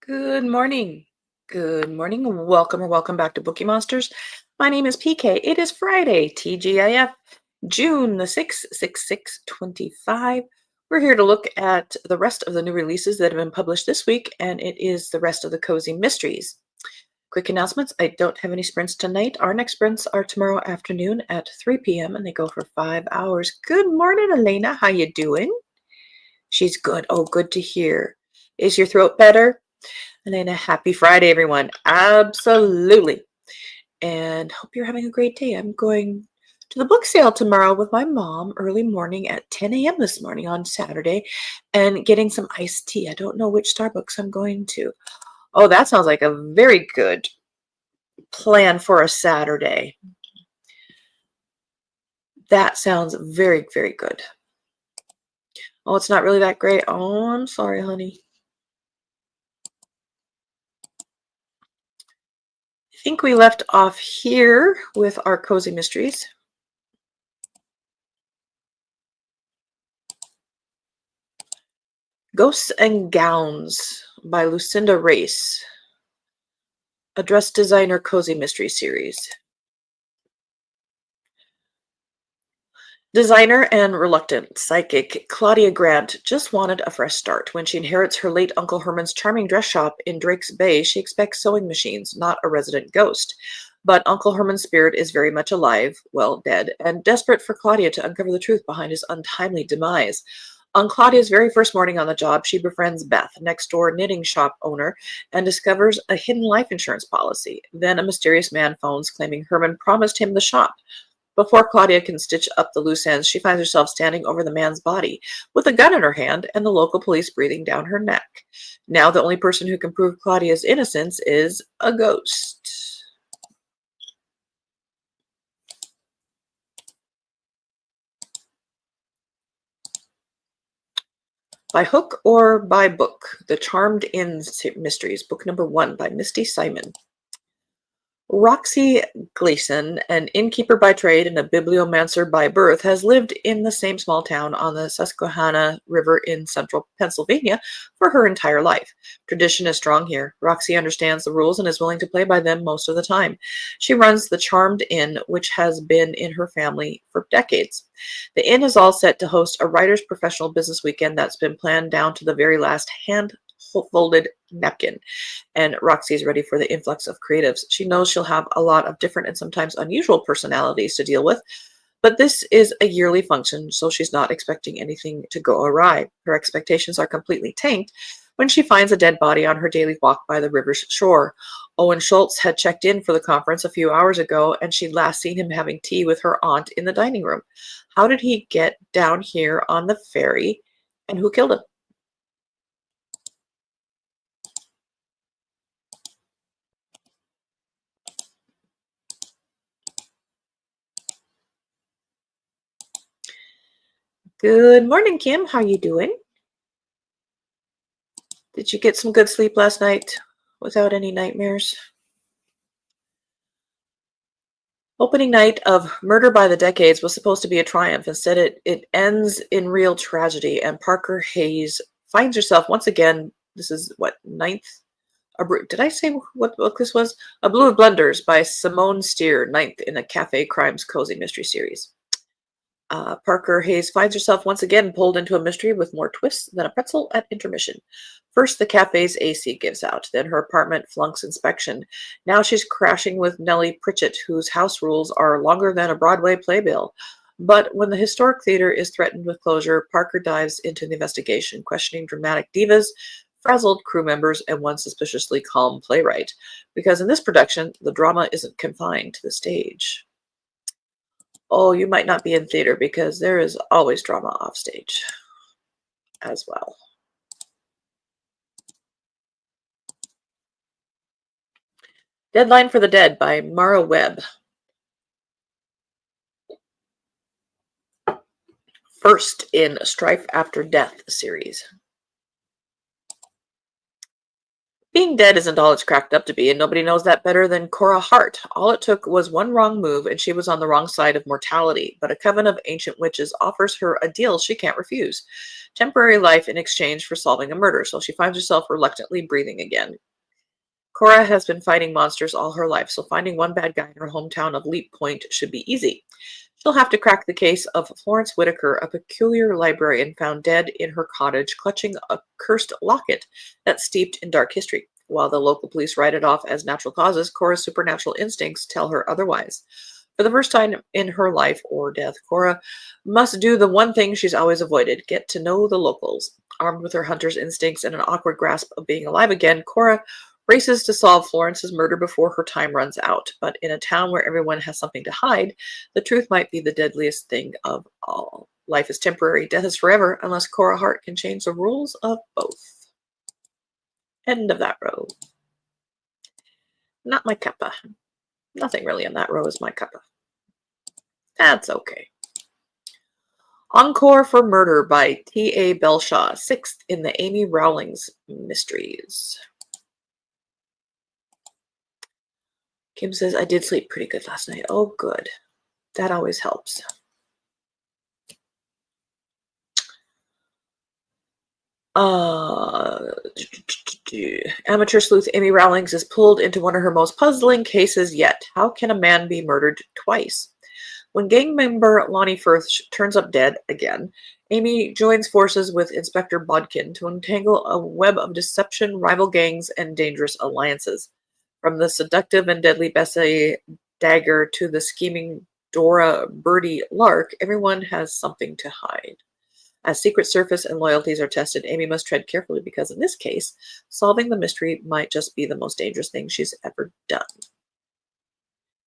Good morning. Good morning. Welcome or welcome back to Bookeemonsters. My name is PK. It is Friday, TGIF, June the 6th, 6/6/25. We're here to look at the rest of the new releases that have been published this week, and it is the rest of the Cozy Mysteries. Quick announcements. I don't have any sprints tonight. Our next sprints are tomorrow afternoon at 3 p.m. and they go for 5 hours. Good morning, Elena. How you doing? She's good. Oh, good to hear. Is your throat better? Elena, happy Friday, everyone. Absolutely. And hope you're having a great day. I'm going to the book sale tomorrow with my mom early morning at 10 a.m. this morning on Saturday and getting some iced tea. I don't know which Starbucks I'm going to. Oh, that sounds like a very good plan for a Saturday. That sounds very, very good. Oh, it's not really that great. Oh, I'm sorry, honey. I think we left off here with our Cozy Mysteries. Ghosts and Gowns by Lucinda Race, a dress designer cozy mystery series. Designer and reluctant psychic Claudia Grant just wanted a fresh start. When she inherits her late Uncle Herman's charming dress shop in Drake's Bay, she expects sewing machines, not a resident ghost. But Uncle Herman's spirit is very much alive, well, dead, and desperate for Claudia to uncover the truth behind his untimely demise. On Claudia's very first morning on the job, she befriends Beth, next door knitting shop owner, and discovers a hidden life insurance policy. Then a mysterious man phones claiming Herman promised him the shop. Before Claudia can stitch up the loose ends, she finds herself standing over the man's body with a gun in her hand and the local police breathing down her neck. Now the only person who can prove Claudia's innocence is a ghost. By hook or by book, The Charmed Inn Mysteries, book number 1 by Misty Simon. Roxy Gleason, an innkeeper by trade and a bibliomancer by birth, has lived in the same small town on the Susquehanna River in central Pennsylvania for her entire life. Tradition is strong here. Roxy understands the rules and is willing to play by them most of the time. She runs the Charmed Inn, which has been in her family for decades. The inn is all set to host a writer's professional business weekend that's been planned down to the very last hand-folded napkin. And Roxy is ready for the influx of creatives. She knows she'll have a lot of different and sometimes unusual personalities to deal with, but this is a yearly function, so she's not expecting anything to go awry. Her expectations are completely tanked when she finds a dead body on her daily walk by the river's shore. Owen Schultz had checked in for the conference a few hours ago, and she'd last seen him having tea with her aunt in the dining room. How did he get down here on the ferry, and who killed him? Good morning, Kim. How you doing? Did you get some good sleep last night without any nightmares? Opening night of Murder by the Decades was supposed to be a triumph. Instead, it ends in real tragedy, and Parker Hayes finds herself once again. This is what, ninth? Did I say what book this was? A Blue of Blunders by Simone Steer, ninth in a Cafe Crimes cozy mystery series. Parker Hayes finds herself once again pulled into a mystery with more twists than a pretzel at intermission. First, the cafe's AC gives out. Then her apartment flunks inspection. Now she's crashing with Nellie Pritchett, whose house rules are longer than a Broadway playbill. But when the historic theater is threatened with closure, Parker dives into the investigation, questioning dramatic divas, frazzled crew members, and one suspiciously calm playwright. Because in this production, the drama isn't confined to the stage. Oh, you might not be in theater because there is always drama off stage as well. Deadline for the Dead by Mara Webb. First in Strife After Death series. Being dead isn't all it's cracked up to be, and nobody knows that better than Cora Hart. All it took was one wrong move, and she was on the wrong side of mortality. But a coven of ancient witches offers her a deal she can't refuse: temporary life in exchange for solving a murder, so she finds herself reluctantly breathing again. Cora has been fighting monsters all her life, so finding one bad guy in her hometown of Leap Point should be easy. She'll have to crack the case of Florence Whitaker, a peculiar librarian found dead in her cottage, clutching a cursed locket that's steeped in dark history. While the local police write it off as natural causes, Cora's supernatural instincts tell her otherwise. For the first time in her life or death, Cora must do the one thing she's always avoided: get to know the locals. Armed with her hunter's instincts and an awkward grasp of being alive again, Cora races to solve Florence's murder before her time runs out. But in a town where everyone has something to hide, the truth might be the deadliest thing of all. Life is temporary, death is forever, unless Cora Hart can change the rules of both. End of that row. Not my cuppa. Nothing really in that row is my cuppa. That's okay. Encore for Murder by T.A. Belshaw, 6th in the Amy Rowling's Mysteries. Kim says, I did sleep pretty good last night. Oh, good. That always helps. Amateur sleuth Amy Rowlings is pulled into one of her most puzzling cases yet. How can a man be murdered twice? When gang member Lonnie Firth turns up dead again, Amy joins forces with Inspector Bodkin to untangle a web of deception, rival gangs, and dangerous alliances. From the seductive and deadly Bessie Dagger to the scheming Dora Birdie Lark, everyone has something to hide. As secret service and loyalties are tested, Amy must tread carefully because in this case, solving the mystery might just be the most dangerous thing she's ever done.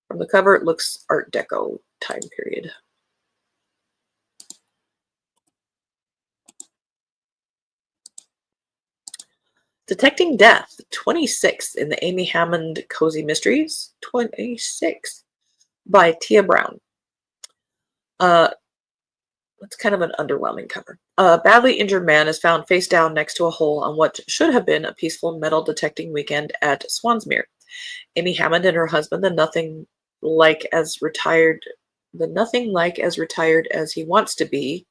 From the cover, it looks Art Deco time period. Detecting Death, 26th in the Amy Hammond Cozy Mysteries, 26th by Tia Brown. It's kind of an underwhelming cover. A badly injured man is found face down next to a hole on what should have been a peaceful metal detecting weekend at Swansmere. Amy Hammond and her husband, the nothing like as retired as he wants to be.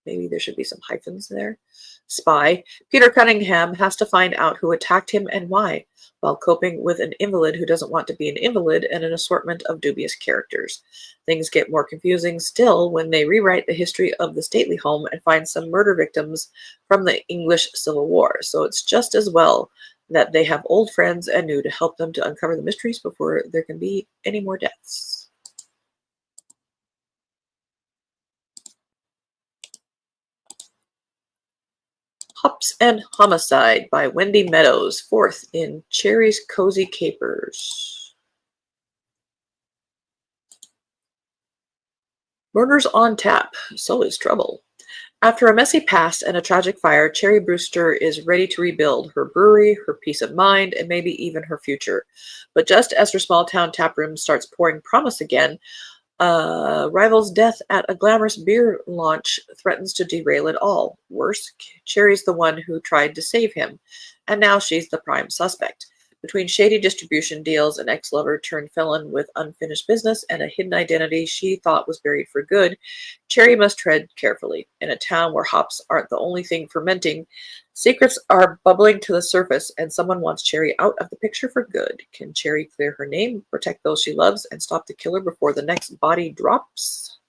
Maybe there should be some hyphens there. Spy Peter Cunningham has to find out who attacked him and why, while coping with an invalid who doesn't want to be an invalid and an assortment of dubious characters. Things get more confusing still when they rewrite the history of the stately home and find some murder victims from the English Civil War. So it's just as well that they have old friends and new to help them to uncover the mysteries before there can be any more deaths. Hops and Homicide by Wendy Meadows, 4th in Cherry's Cozy Capers. Murders on tap, so is trouble. After a messy past and a tragic fire, Cherry Brewster is ready to rebuild her brewery, her peace of mind, and maybe even her future. But just as her small town taproom starts pouring promise again, rival's death at a glamorous beer launch threatens to derail it all. Worse, Cherry's the one who tried to save him, and now she's the prime suspect. Between shady distribution deals, an ex-lover turned felon with unfinished business, and a hidden identity she thought was buried for good, Cherry must tread carefully. In a town where hops aren't the only thing fermenting, secrets are bubbling to the surface, and someone wants Cherry out of the picture for good. Can Cherry clear her name, protect those she loves, and stop the killer before the next body drops?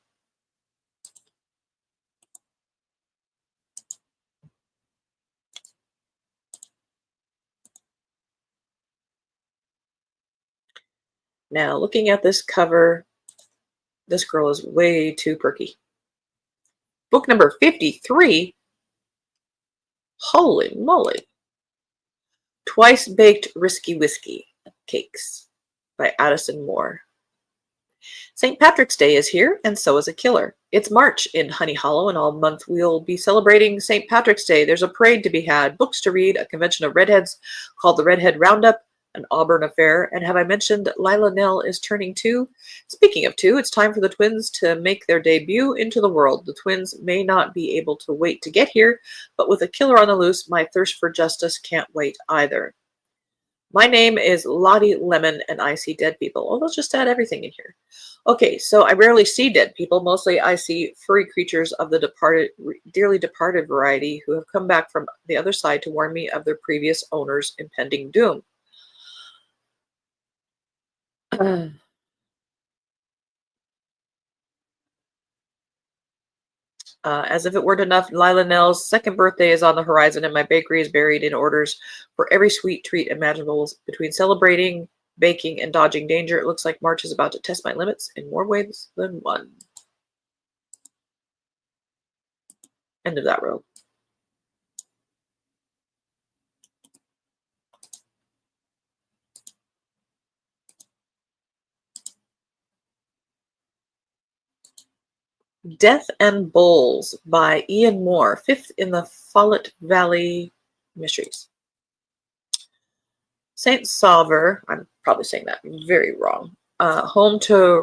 Now, looking at this cover, this girl is way too perky. Book number 53. Holy moly. Twice Baked Risky Whiskey Cakes by Addison Moore. St. Patrick's Day is here, and so is a killer. It's March in Honey Hollow, and all month we'll be celebrating St. Patrick's Day. There's a parade to be had, books to read, a convention of redheads called the Redhead Roundup, An Auburn affair. And have I mentioned Lila Nell is turning 2? Speaking of 2, it's time for the twins to make their debut into the world. The twins may not be able to wait to get here, but with a killer on the loose, my thirst for justice can't wait either. My name is Lottie Lemon, and I see dead people. Oh, they'll just add everything in here. Okay, so I rarely see dead people. Mostly I see furry creatures of the dearly departed variety who have come back from the other side to warn me of their previous owner's impending doom. As if it weren't enough, Lila Nell's second birthday is on the horizon, and my bakery is buried in orders for every sweet treat imaginable. Between celebrating, baking, and dodging danger, it looks like March is about to test my limits in more ways than one. End of that row. Death and Bowls by Ian Moore, fifth in the Follett Valley Mysteries. St. Sauveur, I'm probably saying that very wrong, home to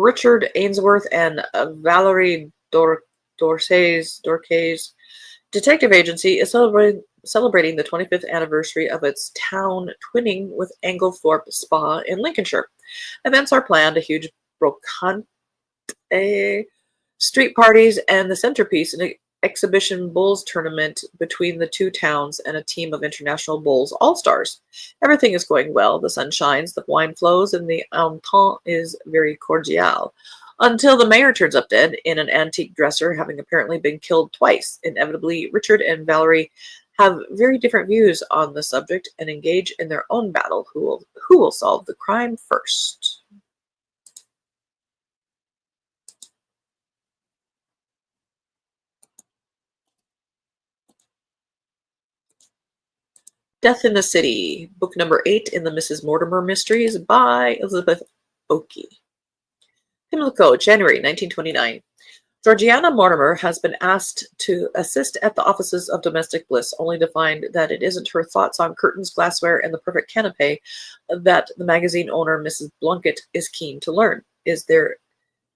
Richard Ainsworth and Valerie Dorcay's detective agency, is celebrating the 25th anniversary of its town twinning with Anglethorpe Spa in Lincolnshire. Events are planned, a huge brocante, street parties, and the centerpiece, an exhibition bowls tournament between the two towns and a team of international bowls all-stars. Everything is going well. The sun shines, the wine flows, and the entente is very cordial. Until the mayor turns up dead in an antique dresser, having apparently been killed twice. Inevitably, Richard and Valerie have very different views on the subject and engage in their own battle. Who will solve the crime first? Death in the City, book number 8 in the Mrs. Mortimer Mysteries by Elizabeth Oakey. Pimlico, January 1929. Georgiana Mortimer has been asked to assist at the offices of Domestic Bliss, only to find that it isn't her thoughts on curtains, glassware, and the perfect canapé that the magazine owner, Mrs. Blunkett, is keen to learn. Is there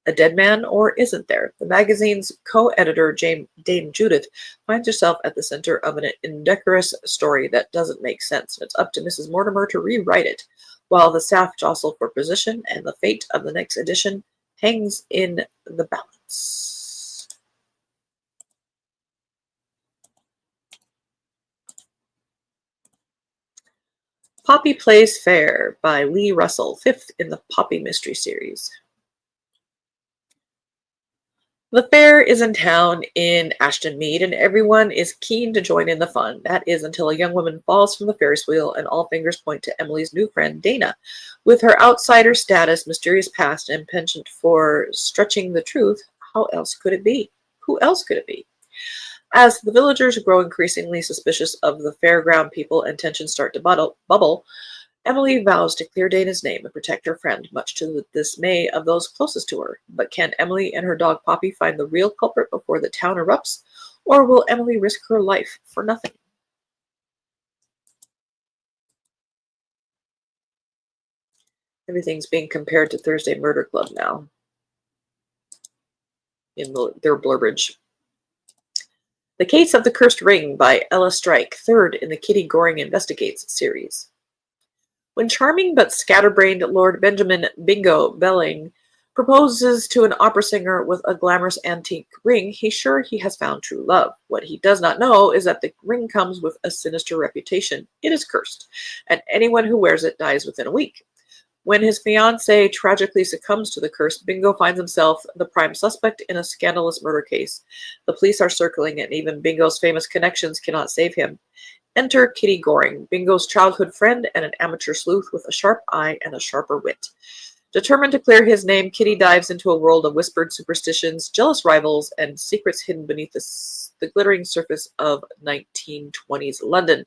a dead man, or isn't there? The magazine's co-editor, Dame Judith, finds herself at the center of an indecorous story that doesn't make sense. It's up to Mrs. Mortimer to rewrite it, while the staff jostle for position, and the fate of the next edition hangs in the balance. Poppy Plays Fair by Lee Russell, fifth in the Poppy Mystery Series. The fair is in town in Ashton Mead, and everyone is keen to join in the fun. That is until a young woman falls from the Ferris wheel, and all fingers point to Emily's new friend, Dana. With her outsider status, mysterious past, and penchant for stretching the truth, how else could it be? Who else could it be? As the villagers grow increasingly suspicious of the fairground people and tensions start to bubble, Emily vows to clear Dana's name and protect her friend, much to the dismay of those closest to her. But can Emily and her dog Poppy find the real culprit before the town erupts? Or will Emily risk her life for nothing? Everything's being compared to Thursday Murder Club now in their blurberage. The Case of the Cursed Ring by Ella Strike, third in the Kitty Goring Investigates series. When charming but scatterbrained Lord Benjamin Bingo Belling proposes to an opera singer with a glamorous antique ring, he's sure he has found true love. What he does not know is that the ring comes with a sinister reputation. It is cursed, and anyone who wears it dies within a week. When his fiancée tragically succumbs to the curse, Bingo finds himself the prime suspect in a scandalous murder case. The police are circling, and even Bingo's famous connections cannot save him. Enter Kitty Goring, Bingo's childhood friend and an amateur sleuth with a sharp eye and a sharper wit. Determined to clear his name, Kitty dives into a world of whispered superstitions, jealous rivals, and secrets hidden beneath the glittering surface of 1920s London.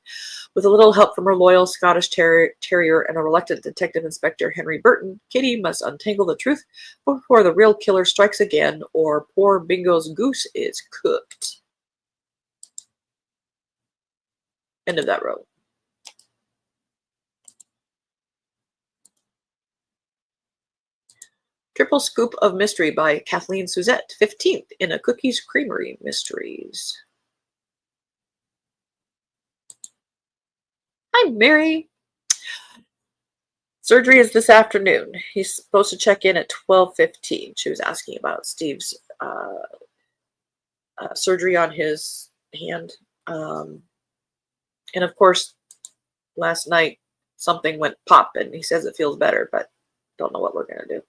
With a little help from her loyal Scottish terrier and a reluctant detective inspector, Henry Burton, Kitty must untangle the truth before the real killer strikes again, or poor Bingo's goose is cooked. End of that row. Triple Scoop of Mystery by Kathleen Suzette, 15th in a Cookies Creamery Mysteries. Hi, Mary. Surgery is this afternoon. He's supposed to check in at 12:15. She was asking about Steve's surgery on his hand. And of course, last night something went pop and he says it feels better, but don't know what we're going to do.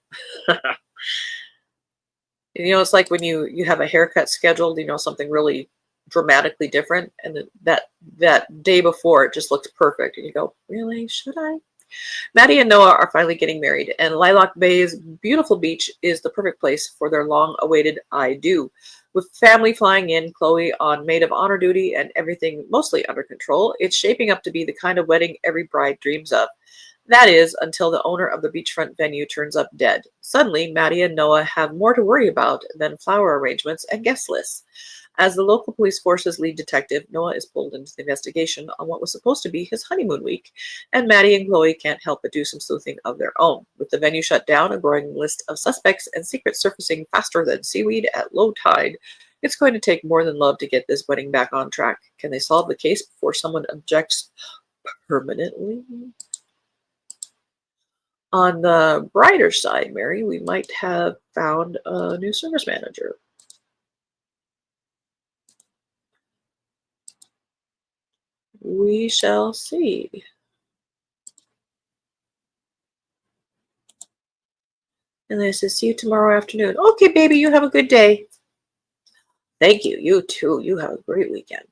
You know, it's like when you have a haircut scheduled, you know, something really dramatically different, and that day before it just looks perfect, and you go, really, should I? Maddie and Noah are finally getting married, and Lilac Bay's beautiful beach is the perfect place for their long-awaited I do. With family flying in, Chloe on maid of honor duty, and everything mostly under control, it's shaping up to be the kind of wedding every bride dreams of. That is, until the owner of the beachfront venue turns up dead. Suddenly, Maddie and Noah have more to worry about than flower arrangements and guest lists. As the local police force's lead detective, Noah is pulled into the investigation on what was supposed to be his honeymoon week, and Maddie and Chloe can't help but do some sleuthing of their own. With the venue shut down, a growing list of suspects, and secrets surfacing faster than seaweed at low tide, it's going to take more than love to get this wedding back on track. Can they solve the case before someone objects permanently? On the brighter side, Mary, we might have found a new service manager. We shall see. And then it says, see you tomorrow afternoon. Okay, baby, you have a good day. Thank you. You too. You have a great weekend.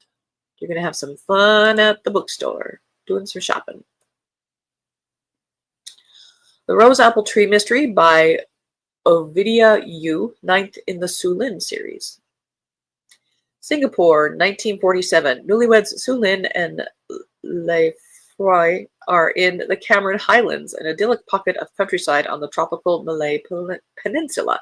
You're going to have some fun at the bookstore, doing some shopping. The Rose Apple Tree Mystery by Ovidia Yu, 9th in the Su Lin series. Singapore, 1947. Newlyweds Su Lin and Le Froy are in the Cameron Highlands, an idyllic pocket of countryside on the tropical Malay Peninsula.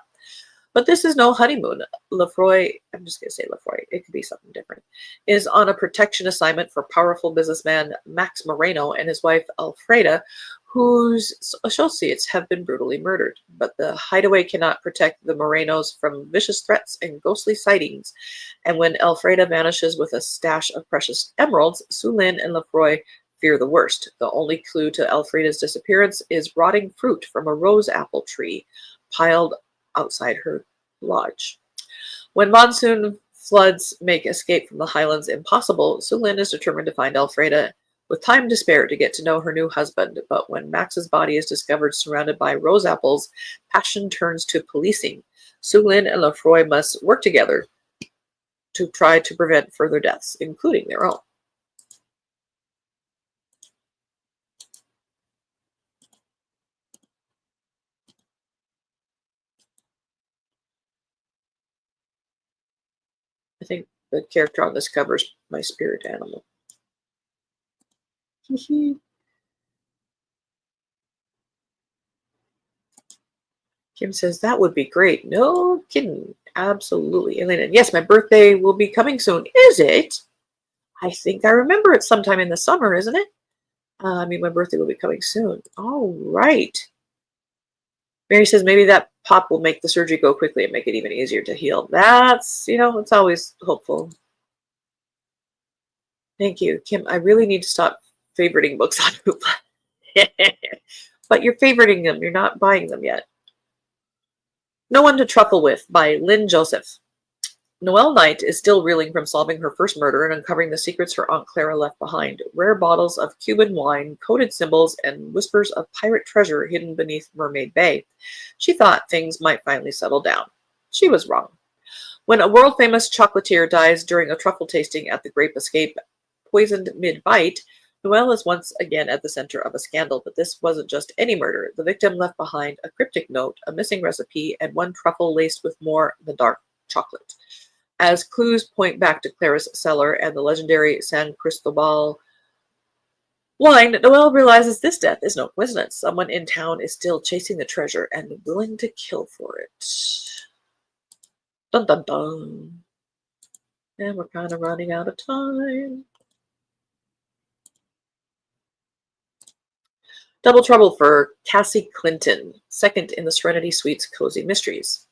But this is no honeymoon. Lefroy, I'm just going to say Lefroy, it could be something different, is on a protection assignment for powerful businessman Max Moreno and his wife Alfreda, whose associates have been brutally murdered. But the hideaway cannot protect the Morenos from vicious threats and ghostly sightings. And when Alfreda vanishes with a stash of precious emeralds, Su Lin and Lefroy fear the worst. The only clue to Alfreda's disappearance is rotting fruit from a rose apple tree piled outside her lodge. When monsoon floods make escape from the highlands impossible, Su Lin is determined to find Alfreda with time to spare to get to know her new husband. But when Max's body is discovered surrounded by rose apples, passion turns to policing. Su Lin and Lefroy must work together to try to prevent further deaths, including their own. I think the character on this cover is my spirit animal. Kim says, that would be great. No kidding. Absolutely. Elena, yes, my birthday will be coming soon. Is it? I think I remember it sometime in the summer, isn't it? My birthday will be coming soon. All right. Mary says, maybe that pop will make the surgery go quickly and make it even easier to heal. That's, it's always hopeful. Thank you. Kim, I really need to stop favoriting books on Hoopla. But you're favoriting them. You're not buying them yet. No One to Truffle With by Lynn Joseph. Noelle Knight is still reeling from solving her first murder and uncovering the secrets her Aunt Clara left behind. Rare bottles of Cuban wine, coded symbols, and whispers of pirate treasure hidden beneath Mermaid Bay. She thought things might finally settle down. She was wrong. When a world-famous chocolatier dies during a truffle tasting at the Grape Escape, poisoned mid-bite, Noelle is once again at the center of a scandal, but this wasn't just any murder. The victim left behind a cryptic note, a missing recipe, and one truffle laced with more than dark chocolate. As clues point back to Clara's cellar and the legendary San Cristobal wine, Noelle realizes this death is no coincidence. Someone in town is still chasing the treasure and willing to kill for it. Dun dun dun. And we're kind of running out of time. Double trouble for Cassie Clinton, second in the Serenity Suite's cozy mysteries.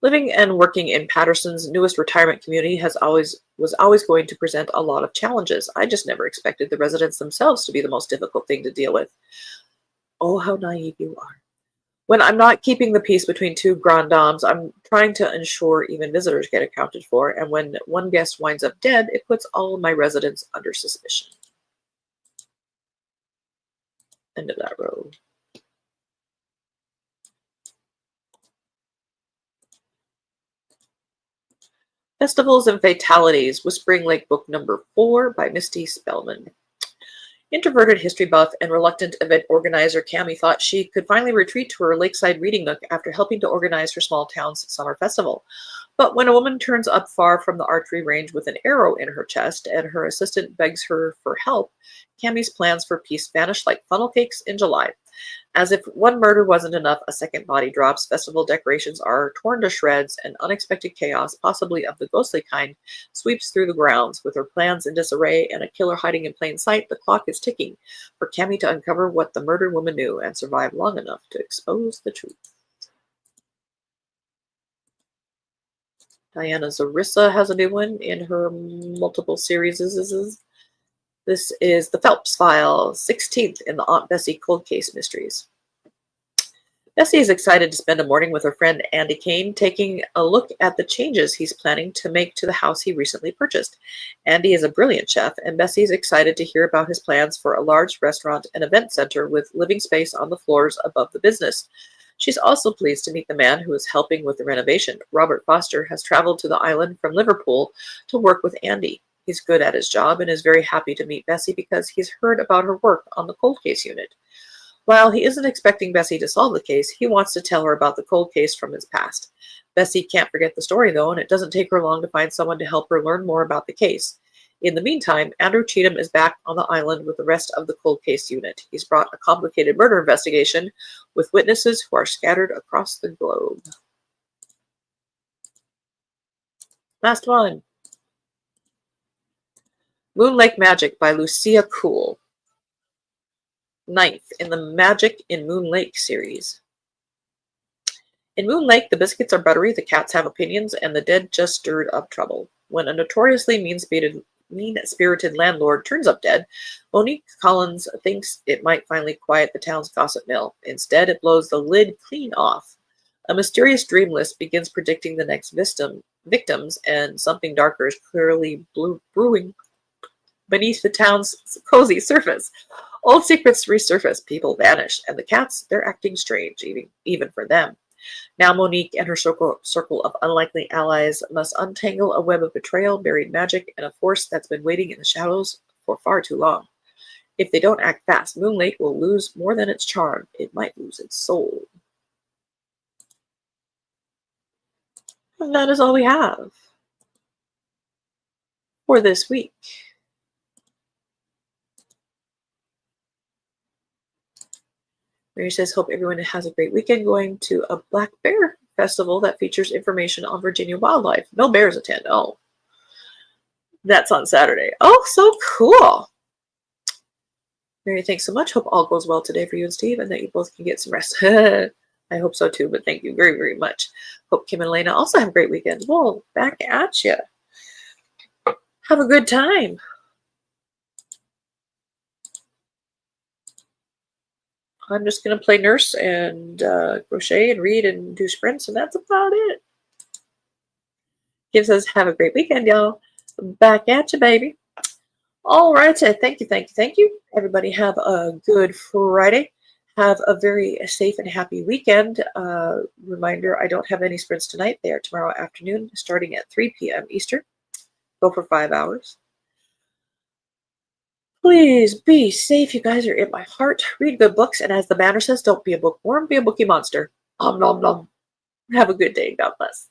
Living and working in Patterson's newest retirement community was always going to present a lot of challenges. I just never expected the residents themselves to be the most difficult thing to deal with. Oh, how naive you are. When I'm not keeping the peace between two grand dames, I'm trying to ensure even visitors get accounted for, and when one guest winds up dead, it puts all of my residents under suspicion. End of that row. Festivals and Fatalities, Whispering Lake Book Number 4 by Misty Spellman. Introverted history buff and reluctant event organizer Cami thought she could finally retreat to her lakeside reading nook after helping to organize her small town's summer festival. But when a woman turns up far from the archery range with an arrow in her chest and her assistant begs her for help, Cami's plans for peace vanish like funnel cakes in July. As if one murder wasn't enough, a second body drops, festival decorations are torn to shreds, and unexpected chaos, possibly of the ghostly kind, sweeps through the grounds. With her plans in disarray and a killer hiding in plain sight, the clock is ticking for Cami to uncover what the murdered woman knew and survive long enough to expose the truth. Diana Zarissa has a new one in her multiple series. This is The Phelps File, 16th in the Aunt Bessie Cold Case Mysteries. Bessie is excited to spend a morning with her friend Andy Kane, taking a look at the changes he's planning to make to the house he recently purchased. Andy is a brilliant chef, and Bessie is excited to hear about his plans for a large restaurant and event center with living space on the floors above the business. She's also pleased to meet the man who is helping with the renovation. Robert Foster has traveled to the island from Liverpool to work with Andy. He's good at his job and is very happy to meet Bessie because he's heard about her work on the cold case unit. While he isn't expecting Bessie to solve the case, he wants to tell her about the cold case from his past. Bessie can't forget the story, though, and it doesn't take her long to find someone to help her learn more about the case. In the meantime, Andrew Cheatham is back on the island with the rest of the cold case unit. He's brought a complicated murder investigation with witnesses who are scattered across the globe. Last one. Moon Lake Magic by Lucia Cool. 9th in the Magic in Moon Lake series. In Moon Lake, the biscuits are buttery, the cats have opinions, and the dead just stirred up trouble. When a notoriously mean-spirited landlord turns up dead, Monique Collins thinks it might finally quiet the town's gossip mill. Instead, it blows the lid clean off. A mysterious dream list begins predicting the next victims, and something darker is clearly brewing beneath the town's cozy surface. Old secrets resurface, people vanish, and the cats, they're acting strange, even for them. Now Monique and her circle of unlikely allies must untangle a web of betrayal, buried magic, and a force that's been waiting in the shadows for far too long. If they don't act fast, Moon Lake will lose more than its charm. It might lose its soul. And that is all we have for this week. Mary says, hope everyone has a great weekend going to a Black Bear Festival that features information on Virginia wildlife. No bears attend. Oh, that's on Saturday. Oh, so cool. Mary, thanks so much. Hope all goes well today for you and Steve and that you both can get some rest. I hope so too, but thank you very, very much. Hope Kim and Elena also have a great weekend. Well, back at you. Have a good time. I'm just going to play nurse and crochet and read and do sprints, and that's about it. Kim says, have a great weekend, y'all. Back at you, baby. All right. Thank you. Everybody have a good Friday. Have a very safe and happy weekend. Reminder, I don't have any sprints tonight. They are tomorrow afternoon, starting at 3 p.m. Eastern. Go for 5 hours. Please be safe. You guys are in my heart. Read good books. And as the banner says, don't be a bookworm, be a bookie monster. Nom nom nom. Have a good day. God bless.